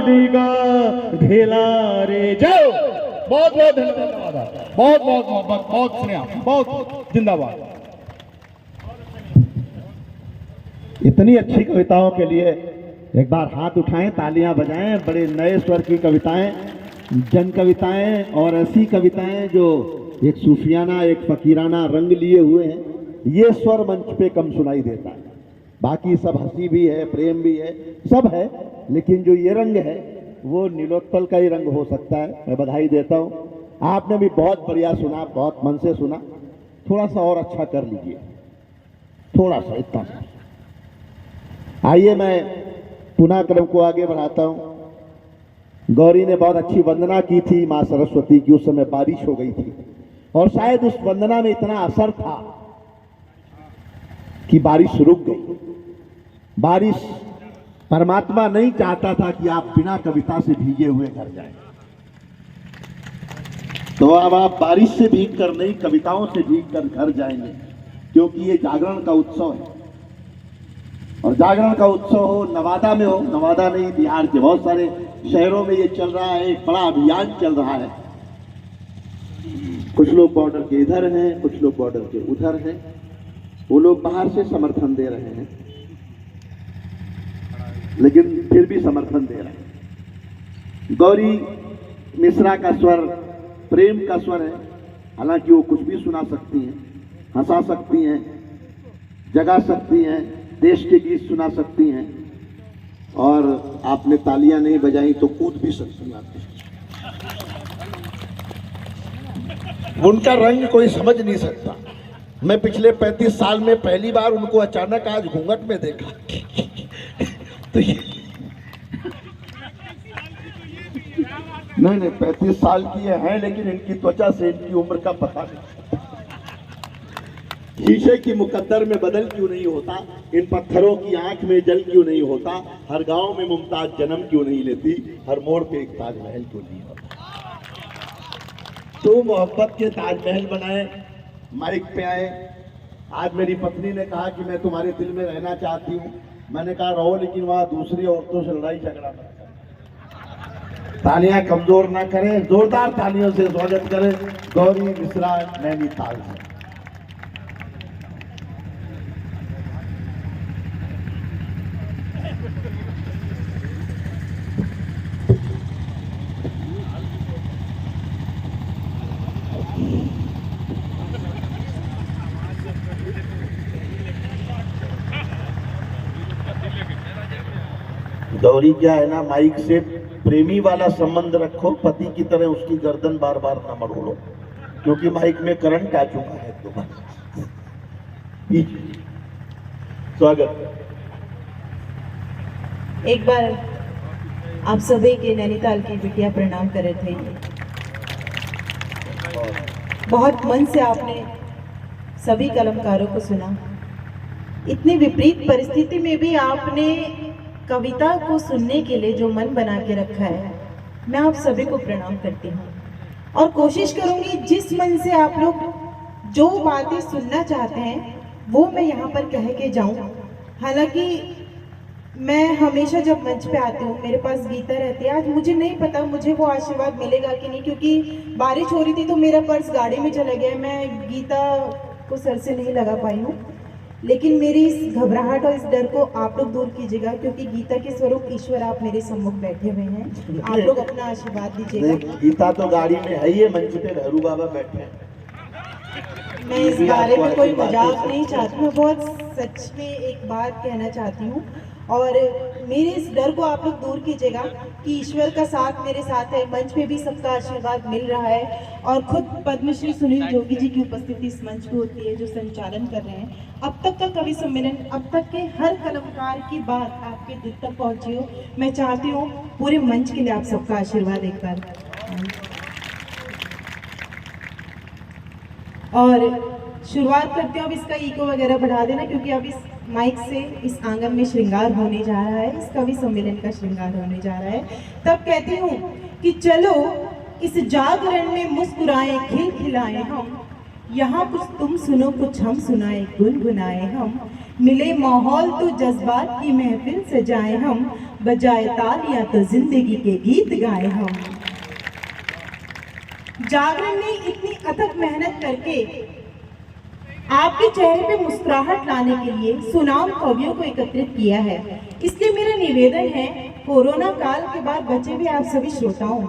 आजादी का ढेला रे जाओ। बहुत बहुत धन्यवाद, बहुत बहुत मोहब्बत, बहुत स्नेह, बहुत जिंदाबाद। इतनी अच्छी कविताओं के लिए एक बार हाथ उठाएं, तालियां बजाएं। बड़े नए स्वर की कविताएं, जन कविताएं और ऐसी कविताएं जो एक सूफियाना, एक फकीराना रंग लिए हुए हैं, ये स्वर मंच पे कम सुनाई देता है। बाकी सब हंसी भी है, प्रेम भी है, सब है, लेकिन जो ये रंग है वो नीलोत्पल का ही रंग हो सकता है। मैं बधाई देता हूँ। आपने भी बहुत बढ़िया सुना, बहुत मन से सुना। थोड़ा सा और अच्छा कर लीजिए, थोड़ा सा, इतना सा। आइए मैं पुनः क्रम को आगे बढ़ाता हूँ। गौरी ने बहुत अच्छी वंदना की थी माँ सरस्वती की। उस समय बारिश हो गई थी और शायद उस वंदना में इतना असर था कि बारिश रुक गई। बारिश, परमात्मा नहीं चाहता था कि आप बिना कविता से भीगे हुए घर जाएं। तो अब आप बारिश से भीग कर नहीं, कविताओं से भीग कर घर जाएंगे, क्योंकि ये जागरण का उत्सव है। और जागरण का उत्सव हो नवादा में हो, नवादा नहीं, बिहार के बहुत सारे शहरों में ये चल रहा है। एक बड़ा अभियान चल रहा है। कुछ लोग बॉर्डर के इधर हैं, कुछ लोग बॉर्डर के उधर हैं। वो लोग बाहर से समर्थन दे रहे हैं, लेकिन फिर भी समर्थन दे रहे हैं। गौरी मिश्रा का स्वर प्रेम का स्वर है। हालांकि वो कुछ भी सुना सकती हैं, हंसा सकती हैं, जगा सकती हैं, देश के गीत सुना सकती हैं, और आपने तालियां नहीं बजाई तो कूद भी सकती हैं। उनका रंग कोई समझ नहीं सकता। मैं पिछले 35 साल में पहली बार उनको अचानक आज घूंघट में देखा। तो नहीं, 35 साल की है, लेकिन इनकी त्वचा से इनकी उम्र का पता नहीं। शीशे की मुकद्दर में बदल क्यों नहीं होता, इन पत्थरों की आंख में जल क्यों नहीं होता, हर गांव में मुमताज जन्म क्यों नहीं लेती, हर मोड़ पे एक ताजमहल क्यों नहीं होता। तो मोहब्बत के ताजमहल बनाए, माइक पे आए। आज मेरी पत्नी ने कहा कि मैं तुम्हारे दिल में रहना चाहती हूँ। मैंने कहा रहो, लेकिन वहां दूसरी औरतों से लड़ाई झगड़ा मत करें। तालियां कमजोर ना करें, जोरदार तालियों से स्वागत करें गौरी मिश्रा नैनीताल से। गौरी क्या है ना, माइक से प्रेमी वाला संबंध रखो, पति की तरह उसकी गर्दन बार बार ना मरोड़ो, क्योंकि माइक में करंट आ चुका है तुम्हारा। स्वागत। एक बार आप सभी के नैनीताल की बिटिया प्रणाम कर रहे थे। बहुत मन से आपने सभी कलमकारों को सुना। इतनी विपरीत परिस्थिति में भी आपने कविता को सुनने के लिए जो मन बना के रखा है, मैं आप सभी को प्रणाम करती हूँ और कोशिश करूंगी जिस मन से आप लोग जो बातें सुनना चाहते हैं वो मैं यहाँ पर कह के जाऊँ। हालांकि मैं हमेशा जब मंच पे आती हूँ मेरे पास गीता रहती है। आज मुझे नहीं पता मुझे वो आशीर्वाद मिलेगा कि नहीं, क्योंकि बारिश हो रही थी तो मेरा पर्स गाड़ी में चला गया, मैं गीता को सर से नहीं लगा पाई हूँ। लेकिन मेरी इस घबराहट और इस डर को आप लोग दूर कीजिएगा, क्योंकि गीता के स्वरूप ईश्वर आप मेरे सम्मुख बैठे हुए हैं। आप लोग अपना आशीर्वाद दीजिएगा। गीता तो गाड़ी में है ही, मंच पे भैरू बाबा बैठे हैं। मैं इस बारे में कोई मजाक नहीं चाहती, मैं बहुत सच में एक बात कहना चाहती हूँ और मेरे इस डर को आप लोग दूर कीजिएगा कि ईश्वर का साथ मेरे साथ है। मंच पे भी सबका आशीर्वाद मिल रहा है और खुद पद्मश्री सुनील जोगी जी की उपस्थिति इस मंच पे होती है जो संचालन कर रहे हैं। अब तक का कवि सम्मेलन, अब तक के हर कलाकार की बात आपके दिल तक पहुंची हो। मैं चाहती हूँ पूरे मंच के लिए आप सबका आशीर्वाद एक बार। और शुरुआत करते हो, अब इसका इको वगैरह बढ़ा देना, क्योंकि अब इस माइक से इस आंगन में श्रृंगार होने जा रहा है, इस कवि सम्मेलन का श्रृंगार होने जा रहा है। तब कहती हूँ कि चलो इस जागरण में मुस्कुराए खिलखिलाए हम, यहाँ कुछ तुम सुनो कुछ हम सुनाए गुनगुनाए हम, मिले माहौल तो जज्बात की महफिल सजाए हम, बजाए तालियां तो जिंदगी के गीत गाए हम। जागरण ने इतनी अथक मेहनत करके आपके चेहरे पे मुस्कुराहट लाने के लिए सुनाम कवियों को एकत्रित किया है। इसलिए मेरा निवेदन है, कोरोना काल के बाद बचे हुए आप सभी श्रोताओं,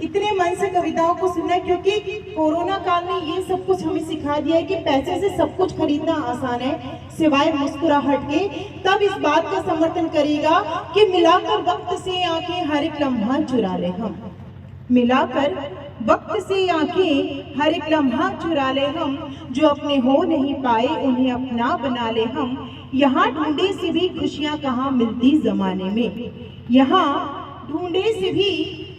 इतने मन से कविताओं को सुनना, क्योंकि कोरोना काल ने ये सब कुछ हमें सिखा दिया है कि पैसे से सब कुछ खरीदना आसान है सिवाय मुस्कुराहट के। तब इस बात का समर्थन करेगा कि मिलाकर वक्त से आंखें हर एक लम्हा चुरा ले हम, मिलाकर वक्त से आंखें हर एक लम्हा चुरा ले हम, जो अपने हो नहीं पाए उन्हें अपना बना ले हम। यहाँ ढूंढे से भी खुशियाँ कहाँ मिलती जमाने में, यहाँ ढूंढे से भी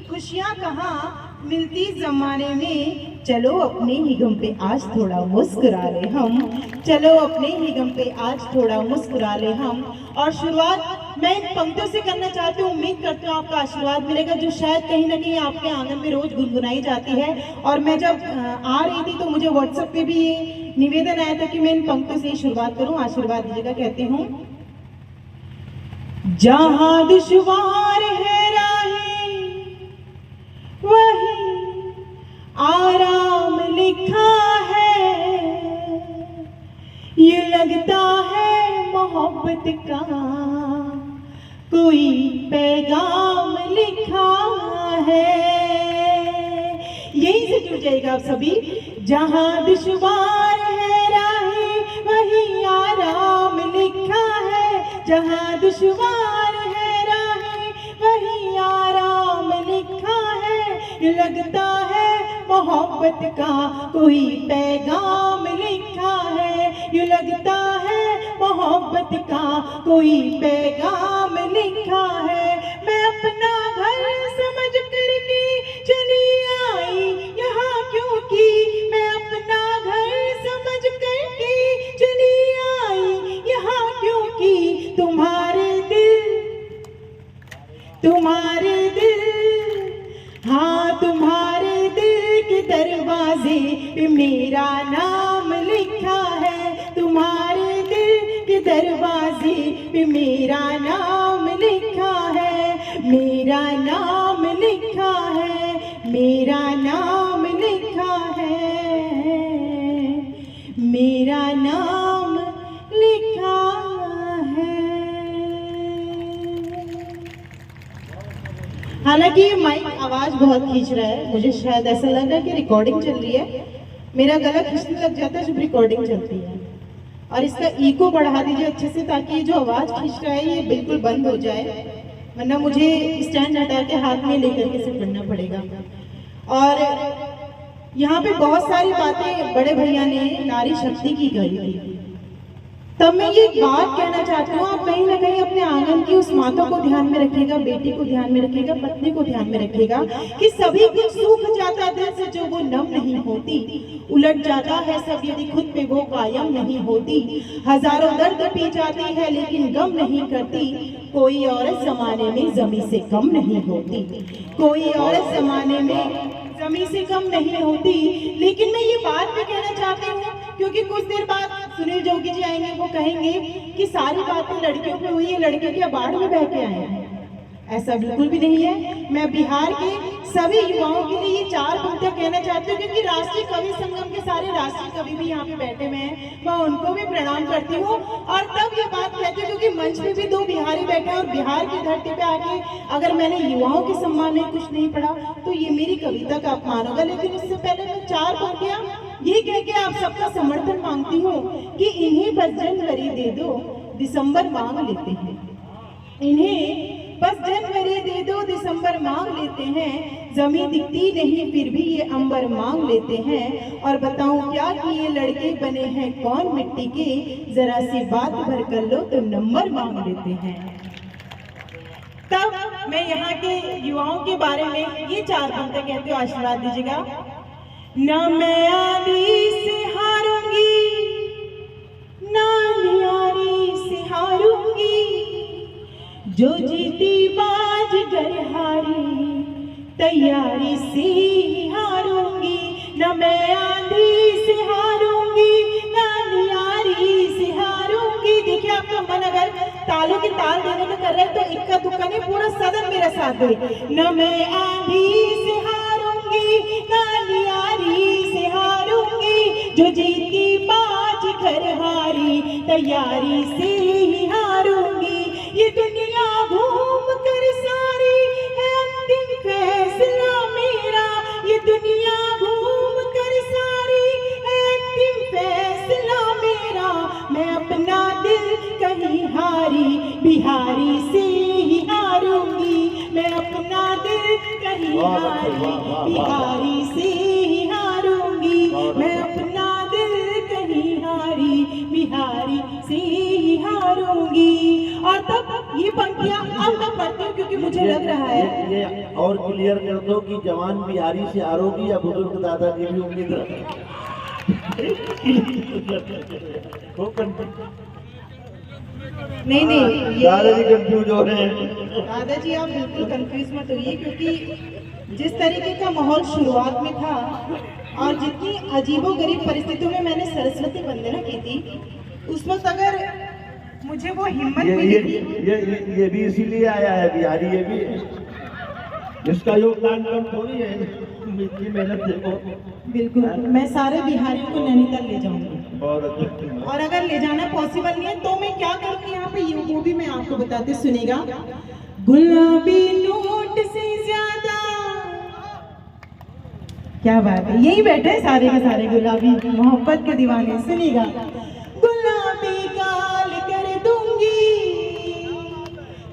खुशियाँ कहाँ मिलती जमाने में। चलो अपने ही गम पे आज थोड़ा मुस्कुरा ले हम, चलो अपने ही गम पे आज थोड़ा मुस्कुरा ले हम। और शुरुआत मैं इन पंक्तियों से करना चाहती हूँ। उम्मीद करती हूँ आपका आशीर्वाद मिलेगा, जो शायद कहीं ना कहीं आपके आंगन में रोज गुनगुनाई जाती है। और मैं जब आ रही थी तो मुझे व्हाट्सएप पे भी ये निवेदन आया था कि मैं इन पंक्तियों से ही शुरुआत करूँ, आशीर्वाद दीजिएगा। कहती हूँ, जहाँ दुश्वार है राहें वही आराम लिखा है, ये लगता है मोहब्बत का कोई पैगाम लिखा है। यहीं से जुड़ जाएगा आप सभी। जहाँ दुश्वार है राहें वही आराम लिखा है, जहाँ दुश्वार है राहें वही आराम लिखा है, ये लगता है मोहब्बत का कोई पैगाम लिखा है, ये लगता है मोहब्बत का कोई पैगाम लिखा है। मैं अपना घर समझ करके चली आई यहाँ, क्योंकि मैं अपना घर समझ करके चली आई यहाँ, क्योंकि तुम्हारे दिल, हाँ तुम्हारे दिल के दरवाजे पे मेरा नाम लिखा है, तुम्हारे दिल के दरवाजे पे मेरा नाम लिखा है, मेरा नाम लिखा है, मेरा नाम लिखा है, मेरा नाम लिखा है। हालांकि ये माइक आवाज बहुत खींच रहा है, मुझे शायद ऐसा लग रहा है कि रिकॉर्डिंग चल रही है। मेरा गला खींचने लग जाता है जब रिकॉर्डिंग चलती है। और इसका इको बढ़ा दीजिए अच्छे से, ताकि ये जो आवाज खींच रहा है ये बिल्कुल बंद हो जाए, वरना मुझे स्टैंड हटा के हाथ में लेकर के इसे पढ़ना पड़ेगा। और यहाँ पे बहुत सारी बातें बड़े भैया ने नारी शक्ति की कही थी। तब मैं ये बात कहना चाहती हूँ, आप कहीं ना कहीं अपने आंगन की उस माता को ध्यान में रखिएगा, बेटी को ध्यान में रखिएगा, पत्नी को ध्यान में रखिएगा कि सभी कुछ सूख जाता दिल से जो वो नम नहीं होती, उलट जाता है सब यदि खुद पे वो कायम नहीं होती। हजारों दर्द पी जाती है लेकिन गम नहीं करती, कोई औरत जमाने में जमी से कम नहीं होती, कोई औरत जमाने में जमी से कम नहीं होती। लेकिन मैं ये बात भी कहना चाहती हूँ, क्योंकि कुछ देर बाद सुनील जोगी जी आएंगे, वो कहेंगे कि सारी बातें लड़कियों पे हुई है, लड़के क्या बाढ़ में बह के आए हैं। ऐसा बिल्कुल भी नहीं है। मैं बिहार के सभी युवाओं के लिए ये 4 पंक्तियां कहना चाहती हूँ, क्योंकि राष्ट्रीय कवि संगम के सारे राष्ट्रीय कवि भी यहाँ पे बैठे हुए हैं, मैं उनको भी प्रणाम करती हूँ। और तब ये बात कहती हूँ क्योंकि मंच पे भी 2 बिहारी बैठे हैं, और बिहार की धरती पे आके अगर मैंने युवाओं के सम्मान में कुछ नहीं पढ़ा तो ये मेरी कविता का अपमान होगा। लेकिन उससे पहले मैं 4 पंक्तियां ये कह के आप सबका समर्थन मांगती हूँ कि इन्हें बस जनवरी दे दो, दिसंबर मांग लेते हैं, इन्हें बस जनवरी दे दो, दिसंबर मांग लेते हैं, जमीन दिखती नहीं फिर भी ये अंबर मांग लेते हैं। और बताऊं क्या कि ये लड़के बने हैं कौन मिट्टी के, जरा सी बात भर कर लो तो नंबर मांग लेते हैं। तब मैं यहाँ के युवाओं के बारे में ये 4 पंक्तियां कहती हूँ, आशीर्वाद दीजिएगा। ना मैं आंधी से हारूंगी, ना न्यारी से हारूंगी, जो जीती बाजीगर हारी, तैयारी से हारूंगी। न मैं आंधी से हारूंगी, ना न्यारी से हारूंगी, तालों की ताल देने को कर रहे हैं, तो इक्का दुक्का नहीं, पूरा सदन मेरा साथ दे। न मैं आंधी से हारूंगी, ना नियारी से हारूंगी, जो जीती बाज घर हारी, तैयारी से ही हारूंगी। ये दुनिया घूम कर सारी है अंतिम फैसला मेरा, ये दुनिया घूम कर सारी है अंतिम फैसला मेरा। मैं अपना दिल कहीं हारी, बिहारी से ही हारूंगी। मैं अपना दिल कहीं हारी, बिहारी से ही हारूंगी। मैं अपना दिल कहीं हारी, बिहारी से ही हारूंगी। और तब ये पंक्तियां अब मैं पढ़ती हूँ क्योंकि मुझे लग रहा है ये और क्लियर कर दो कि जवान बिहारी से हारोगी या बुजुर्ग दादाजी भी उम्मीद रखें। नहीं नहीं, दादाजी कंफ्यूज हो रहे हैं। दादाजी आप बिल्कुल कंफ्यूज मत होइए, क्योंकि जिस तरीके का माहौल शुरुआत में था और जितनी अजीबोगरीब परिस्थितियों में मैंने सरस्वती वंदना की थी, उस वक्त अगर मुझे वो हिम्मत मिली थी। ये भी इसीलिए आया है बिहारी, ये भी इसका योगदान कम थोड़ी है, इतनी मेहनत देखो। बिल्कुल, मैं सारे बिहारियों को नैनीताल ले जाऊंगी, और और अगर ले जाना पॉसिबल नहीं है तो मैं क्या करूंगी यहाँ पे, वो भी मैं आपको बताते, सुनेगा। गुलाबी नोट से ज्यादा, क्या बात है, यही बैठे हैं सारे के सारे गुलाबी मोहब्बत के दीवाने। सुनिएगा, गुलाबी गाल कर दूंगी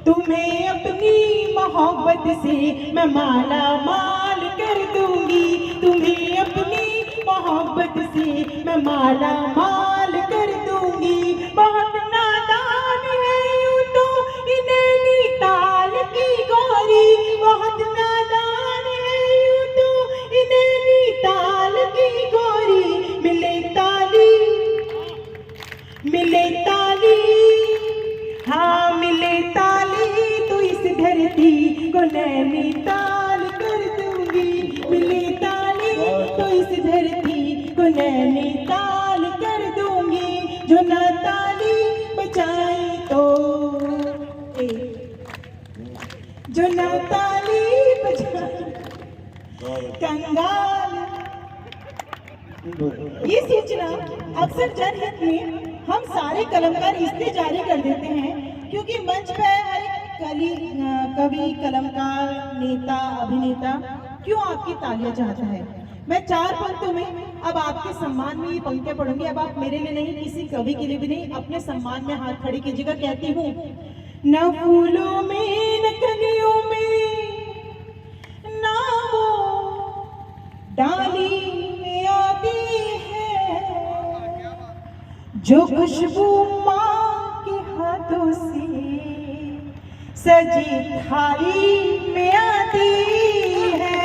तुम्हें अपनी मोहब्बत से, मैं माला माल कर दूंगी तुम्हें अपनी मोहब्बत से, मैं माला माल कर दूंगी। बहुत नादान है यूं तो नैनीताल की गोरी, बहुत नादान है यूं तो नैनीताल की गोरी। मिले ताली, हाँ मिले ताली तो इस धरती को नैनीताल कर दूंगी। मिले ताली तो इस धरती को नैनीताल कर दूंगी। जो ना ताली बजाए तो, जो ना ताली बजाए कंगाल। ये सूचना अक्सर जनहित में हम सारे कलमकार इसलिए जारी कर देते हैं क्योंकि मंच पे हर एक कवि, कलमकार, नेता, अभिनेता क्यों आपकी तालियां चाहता है। मैं 4 पंक्तों में अब आपके सम्मान में ये पंक्तियां पढ़ूंगी। अब आप मेरे लिए नहीं, किसी कवि के लिए भी नहीं, अपने सम्मान में हाथ खड़े कीजिएगा। कहती हूँ, न फूलों में न कलियों में ना वो डाली में आती है, जो खुशबू माँ के हाथों से सजी थाली में आती है।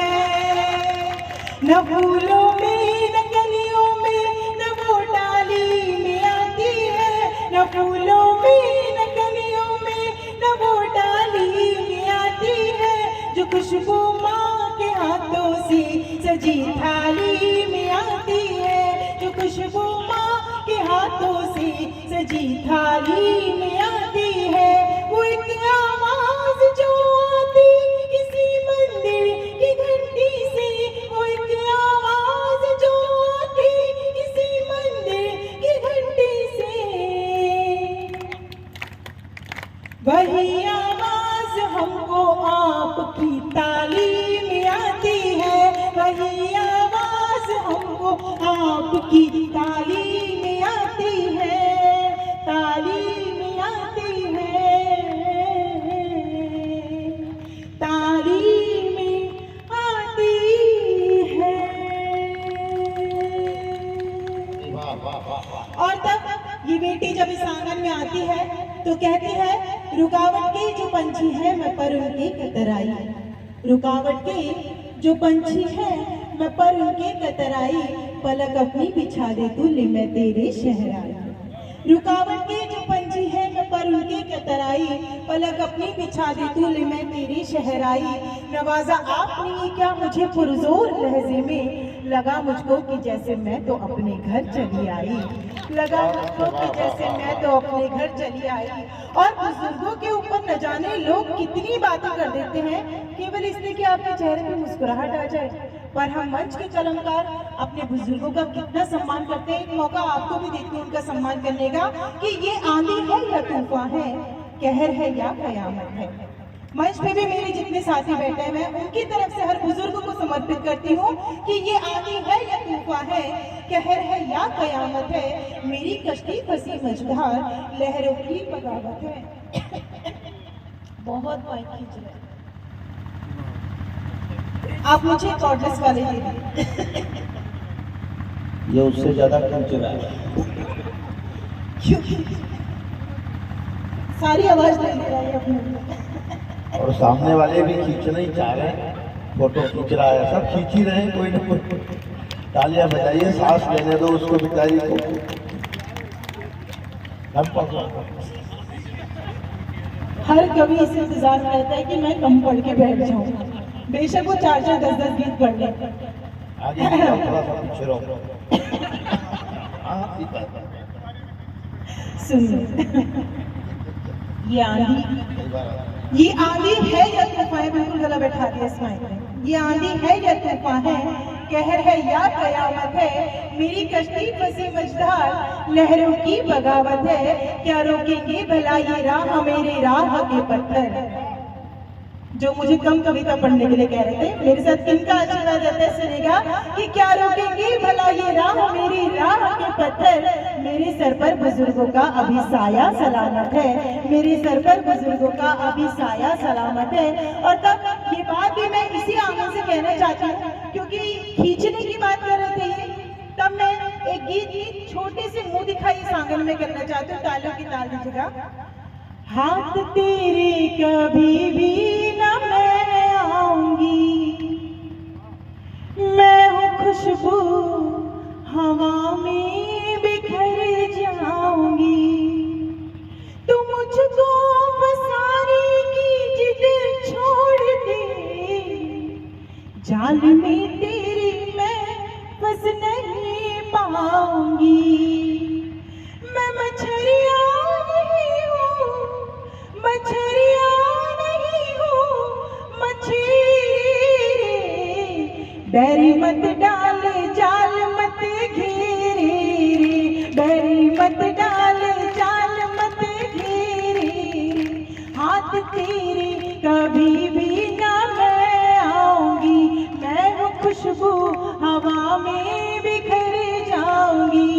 न फूलों में न कलियों में न वो डाली में आती है, न फूलों में न कलियों में न वो डाली में आती है, जो खुशबू माँ के हाथों से सजी थाली में आती है, जो खुशबू माँ के हाथों से सजी थाली में आती है। वो एक आवाज जो आती किसी मंदिर की घंटी से, वो एक आवाज जो आती किसी मंदिर की घंटी से, वही आवाज हमको आपकी ताली में आती है, वही आवाज हमको आपकी ताली में आती है, ताली में आती है, ताली में आती है। और तब ये बेटी जब इस आंगन में आती है तो कहती है, रुकावट के जो पंछी है मैं पर उनके कतराई, रुकावट के जो पंछी है मैं पर उनके कतराई, पलक अपनी बिछा दे तू ले मैं तेरे शहराई। रुकावट के जो पंछी है मैं पर उनके कतराई, पलक अपनी बिछा दे तू ले मैं तेरी शहराई। नवाजा आपने ये क्या मुझे पुरजोर लहजे में, लगा मुझको कि जैसे मैं तो अपने घर चली आई। लगा मुझको कि जैसे मैं तो अपने घर चली आई। और बुजुर्गों के ऊपर न जाने लोग कितनी बातें कर देते हैं केवल इसलिए कि आपके चेहरे पे मुस्कुराहट आ जाए। पर हम मंच के कलाकार अपने बुजुर्गों का कितना सम्मान करते हैं। एक मौका आपको भी देते हैं उनका सम्मान करने का कि ये आंधी है या तूफान है, कहर है या कयामत है। मंच पे भी मेरे जितने साथी बैठे हैं मैं उनकी तरफ से हर बुजुर्ग को समर्पित करती हूँ कि ये आंधी है या तूफान है, कहर है या कयामत है, मेरी कश्ती फंसी मझधार, लहरों की बगावत है। बहुत माइक खींच रहे हैं। आप मुझे कॉर्डलेस वाले दे दीजिए। ये उससे ज्यादा खींच रहा है। क्यों सारी आवाज ले ले रहा है अपने और saamne वाले भी खींचना ही चाह रहे हैं, फोटो खींच रहा है, सब खींच ही रहे हैं, कोई ना कोई। तालियां बजाइए, सांस लेने दो उसको बेचारी को। हर कवि इस इंतजार में रहता है कि मैं कम पढ़ के बैठ जाऊं, बेशक वो 4-4, 10-10 गीत पढ़ ले। आगे थोड़ा सा पीछे रहो। सुनिए, ये आंधी है या तूफान, बिल्कुल गला बैठा दिया इस माइक में। ये आंधी है या तूफान है, कहर है या कयामत है, मेरी कश्ती फंसी मझधार, लहरों की बगावत है, क्या रोकेंगे भला ये राह मेरे राह के पत्थर। जो मुझे कम कविता पढ़ने के लिए कह रहे थे, मेरे साथ किनका आशीर्वाद रहता है सुनेगा कि क्या रोकेंगे भला ये राह मेरी राह के पत्थर, मेरे सर पर बुजुर्गों का अभी साया सलामत है, मेरे सर पर बुजुर्गों का अभी साया सलामत है। और तब ये बात भी मैं इसी आंगन से कहना चाहती हूँ क्योंकि खींचने की बात कर रहे थे ये, तब मैं एक गीत की छोटी सी मुंह दिखाई इस आंगन में करना चाहती हूँ। तालियों की ताल दीजिएगा। हाथ तेरे कभी भी न मैं आऊंगी, मैं हूँ खुशबू हवा में बिखर जाऊंगी, तू मुझको बसाने की जिद छोड़ दे, जाल में तेरी मैं बस नहीं पाऊंगी। मैं मछलियां नहीं हूँ, मछलियां नहीं हूँ, मछली बैरी मत डाल जाल मत घेरे, बैरी मत डाल जाल मत घेरे, हाथ तेरे कभी भी ना मैं आऊंगी, मैं हूँ खुशबू हवा में बिखर जाऊंगी,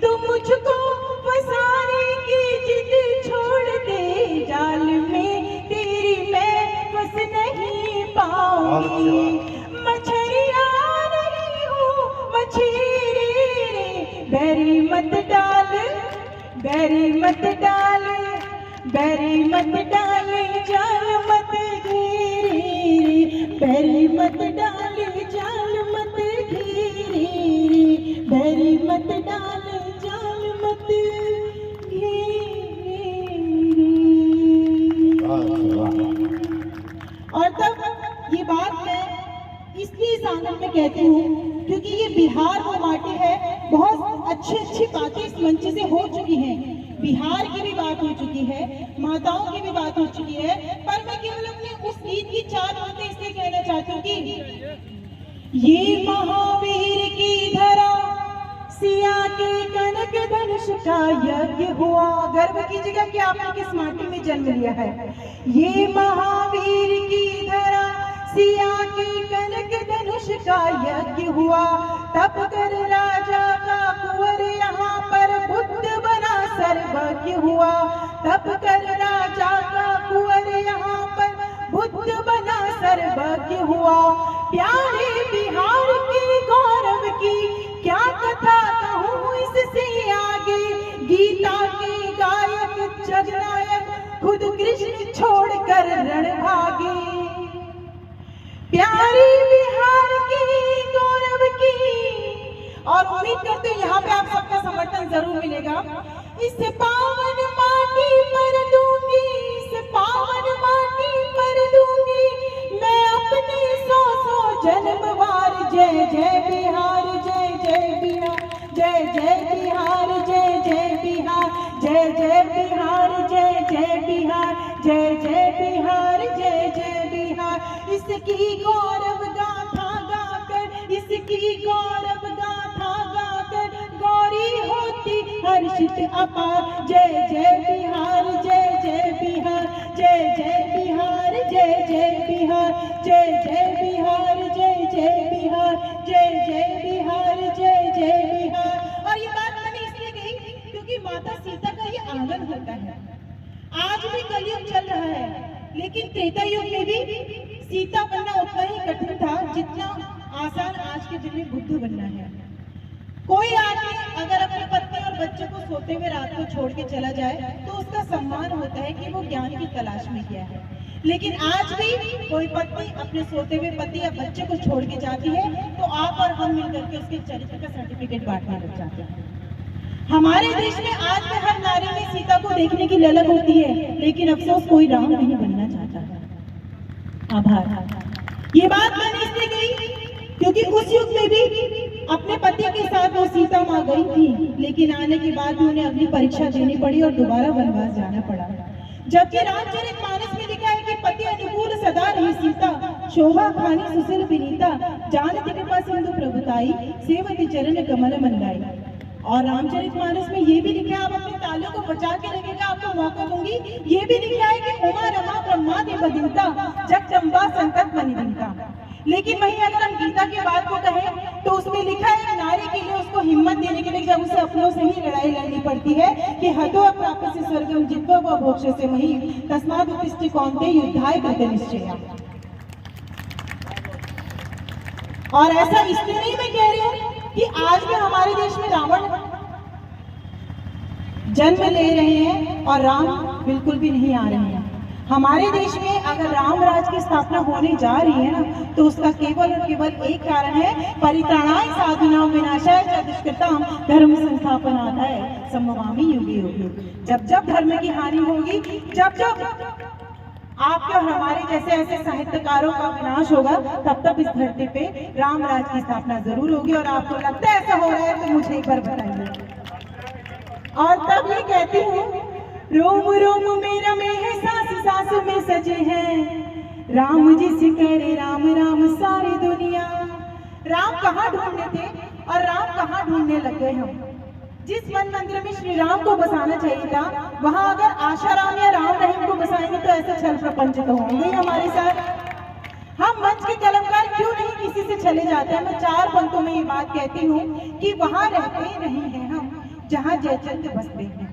तू मुझको फंसाने की जिद छोड़ दे, जाल में तेरी मैं फंस नहीं पाऊंगी। मछलियां नहीं हूँ, मछली बैरी मत डाल, बैरी मत डाल, बैरी मत डाल जाल मत घेरे, बैरी मत डाल जाल मत घेरे, बैरी मत डाल जाल मत घेरे। और तब ये बात मैं इसलिए इस आंगन में कहती हूँ क्योंकि ये बिहार वो माटी है, बहुत अच्छी बातें इस मंच से हो चुकी हैं, बिहार की भी बात हो चुकी है, माताओं की भी बात हो चुकी है, पर मैं केवल अपने उस गीत की 4 बातें इसलिए कहना चाहती हूँ कि ये महावीर की धरा सिया के कनक धनुष का यज्ञ हुआ। गर्व कीजिएगा कि आपने किस माटी में जन्म लिया है। ये महावीर की धरा सिया के कनक धनुष का यज्ञ हुआ, तप कर राजा का कुंवर यहाँ पर बुद्ध बना सर्वज्ञ हुआ, तप कर राजा का कुंवर यहाँ पर बुद्ध बना सर्वज्ञ हुआ। प्यारे बिहार की गौरव की क्या कथा कहूँ इससे आगे, गीता के गायक जगनायक खुद कृष्ण छोड़कर रण भागे। प्यारी बिहार की गौरव की, और उम्मीद करते हैं यहाँ पे आप सबका समर्थन जरूर मिलेगा। इस पावन माटी पर दूंगी, इस पावन माटी पर दूंगी मैं अपने 100 जन्मवार। जय जय बिहार, जय जय बिहार, जय जय बिहार, जय इसकी गौरव गाथा गाकर, इसकी गौरव गाथा गाकर गौरी होती हर्षित अपार। जय जय बिहार, जय जय बिहार, जय जय बिहार, जय जय बिहार, जय जय बिहार, जय जय बिहार, जय जय बिहार, जय जय बिहार। और ये बात मैंने इसलिए कही क्योंकि माता सीता का ये आंगन होता है। आज भी कलयुग चल रहा है, लेकिन त्रेता युग में भी सीता बनना उतना ही कठिन था जितना आसान आज के दिन में बुद्ध बनना है। कोई आदमी अगर अपनी पत्नी और बच्चे को सोते हुए रात को छोड़ के चला जाए तो उसका सम्मान होता है कि वो ज्ञान की तलाश में गया है। लेकिन आज भी कोई पत्नी अपने सोते हुए पति या बच्चे को छोड़ के जाती है तो आप और हम मिलकर के उसके चरित्र का सर्टिफिकेट बांटने लग जाते हैं। हमारे देश में आज भी हर नारी में सीता को देखने की ललक होती है, लेकिन अफसोस कोई राम नहीं बनना चाहता है। आभार। ये बात मैंने इसलिए कही क्योंकि उस युग में भी अपने पति के साथ वो सीता माँ गई थी, लेकिन आने के बाद भी उन्हें अगली परीक्षा देनी पड़ी और दोबारा वनवास जाना पड़ा। जबकि रामचरितमानस में लिखा है कि पति अनुकूल सदा रही सीता, शोभा खानी सुशील विनीता, जानती कृपा सिंधु प्रभुताई, सेवती चरण कमल मंदाई। और रामचरितमानस में ये भी लिखा है, आप अपनी तालियों को बचा के रखेगा, आपको मौका दूंगी। ये भी लिखा है कि उमा रमा ब्रह्मा देव बदिनता, जगदम्बा संकट बनिदिनता। लेकिन वहीं अगर हम गीता की बात को कहें तो उसमें लिखा है नारी के लिए उसको हिम्मत देने के लिए जब उसे अपनों से ही लड़ाई लड़नी पड़ती है कि हतो प्राप्त से स्वर्गम जित्वा व भोक्ष से मही तस्माद् उत्तिष्ठ कौन्तेय युद्धाय कृत निश्चया। और ऐसा इसलिए नहीं मैं कह रही हूँ कि आज भी हमारे देश में रावण जन्म ले रहे हैं और राम बिल्कुल भी नहीं आ रहे हैं। हमारे देश में अगर राम राज की स्थापना होने जा रही है ना तो उसका केवल और केवल एक कारण है, परित्राणाय साधूनां विनाशाय च दुष्कृतां धर्म संस्थापनार्थाय संभवामि युगे युगे। जब जब धर्म की हानि होगी, जब जब आपके और हमारे जैसे ऐसे साहित्यकारों का विनाश होगा, तब तब इस धरती पे राम राज की स्थापना जरूर होगी। और आपको लगता है ऐसा हो रहा है तो मुझे एक बार बताइए। और तब ये कहती हूँ, रोम रोम में रमे है सास सास में सजे हैं, राम जी से करे राम राम सारी दुनिया। राम कहाँ ढूंढने थे और राम कहाँ ढूंढने लग गए हम। जिस वन मंदिर में श्री राम को बसाना चाहिए था, वहां अगर आशाराम या राम रहीम को बसाएंगे तो ऐसे छल प्रपंच तो होंगे ही हमारे साथ। हम मंच के कलमकार क्यों नहीं किसी से चले जाते हैं। मैं 4 पंक्तों में ये बात कहती हूँ कि वहां रहते नहीं हैं हम जहाँ जयचंद बसते हैं,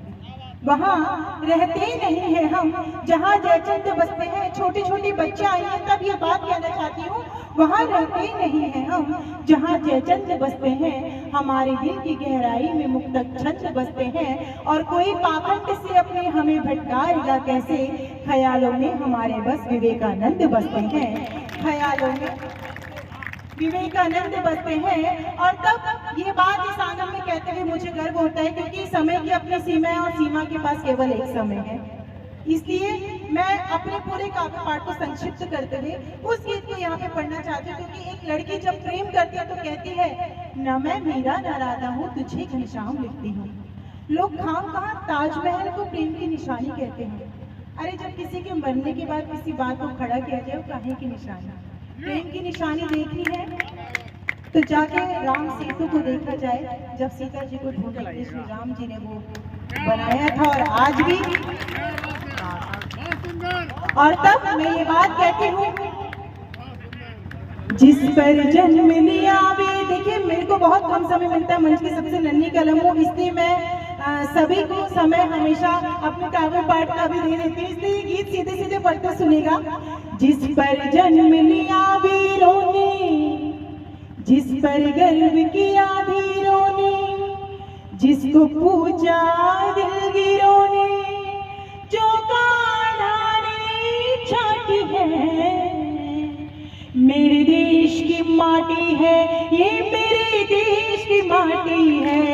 वहाँ रहते नहीं हैं हम जहाँ जयचंद बसते हैं। छोटी छोटी बच्चियां आई हैं तब ये बात कहना चाहती हूँ, वहाँ रहते नहीं हैं हम जहाँ जयचंद बसते हैं। हमारे दिल की गहराई में मुक्तक छंद बसते हैं और कोई पाखंड से अपने हमें भटकाएगा कैसे। ख्यालों में हमारे बस विवेकानंद बसते हैं, ख्यालों में विवेकानंद बसते हैं। और तब ये बात इस आंगन में कहते हुए मुझे गर्व होता है क्योंकि समय की अपनी सीमा है और सीमा के पास केवल एक समय है। इसलिए मैं अपने पूरे काव्य पाठ को संक्षिप्त करते हुए उस गीत को यहाँ पे पढ़ना चाहती हूँ। क्योंकि एक लड़की जब प्रेम करती है तो कहती है, न मैं मीरा न राधा हूँ तुझे घनश्याम लिखती हूँ। लोग खामखा ताजमहल को प्रेम की निशानी कहते हैं। अरे जब किसी के मरने के बाद किसी बात को खड़ा किया जाए, काहे की निशानी, प्रेम की निशानी देखनी है तो जाके राम सेतु को देखा जाए। जब सीता जी को ढूंढने के लिए श्री राम जी ने वो बनाया था और आज भी। और तब मैं ये बात कहती हूँ, जिस पर जन्म लिया वे। देखिए मेरे को बहुत कम समय मिलता है, मंच की सबसे नन्ही कलम हूँ, इसलिए मैं सभी को समय हमेशा अपने काव्य पाठ का भी दे देती हूँ। इसलिए गीत सीधे सीधे पढ़ते सुनेगा। जिस पर जन्म लिया वीरों ने, जिस पर गर्व किया धीरों ने, जिसको पूजा दिलगिरों ने, जो काढ़ाने छाती है, मेरे देश की माटी है ये, मेरे देश की माटी है,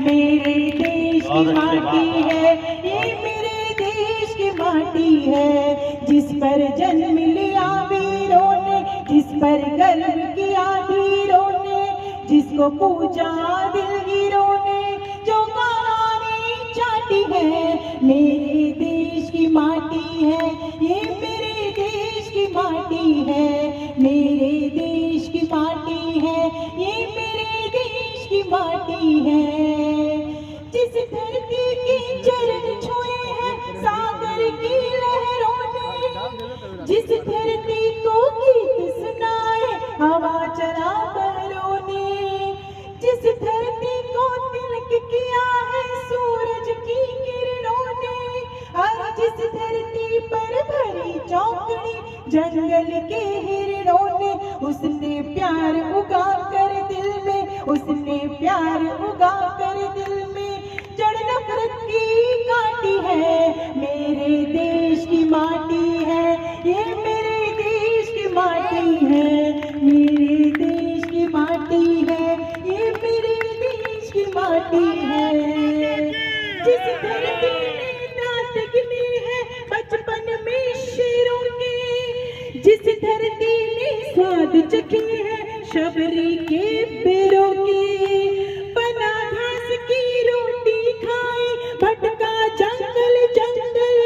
मेरे देश की माटी है ये, मेरे देश की माटी है। जिस पर जन्म लिया वीरों ने, जिस पर गर्व किया धीरों ने, जिसको पूजा दिलगिरों ने, जो काढ़ाने छाती है, मेरे देश की माटी है ये, मेरे देश की माटी है, मेरे देश की माटी है, ये मेरे देश की माटी है। जिस धरती के चरण छुए हैं सागर की लहरों ने, जिस धरती को गीत सुनाए हवा चला बहरों ने, जिस धरती को तिलक किया है सूरज की किरणों ने, और जिस धरती पर भरी चौकड़ी जंगल के हिरणों ने, उसने प्यार उगा कर दिल में, उसने प्यार उगा कर दिल में जड़ नफरत की काटी है। मेरे देश की माटी है, ये मेरे देश की माटी है, मेरे देश की माटी है, ये मेरे देश की माटी है। जिस धरती ने दांत गिने हैं बचपन में शेरों के, जिस धरती ने स्वाद चखे हैं शबरी के बेरों के, बना घास की रोटी खाए भटका जंगल जंगल,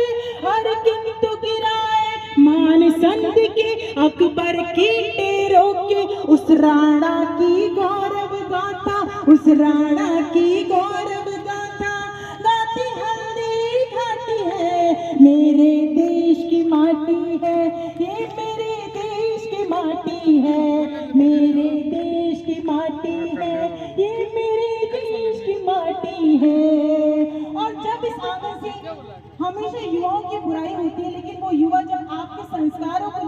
और किंतु गिराए मान संद के अकबर की टेरों के। उस राणा की गौरव गाथा, उस राणा की गौरव गाथा गाती हल्दी घाटी है। मेरे देश की माटी है, ये मेरे देश की माटी है, मेरे देश की माटी है, ये मेरे देश की माटी है। और जब इस आंगन से हमेशा युवाओं की बुराई होती है, लेकिन वो युवा जब आपके संस्कारों को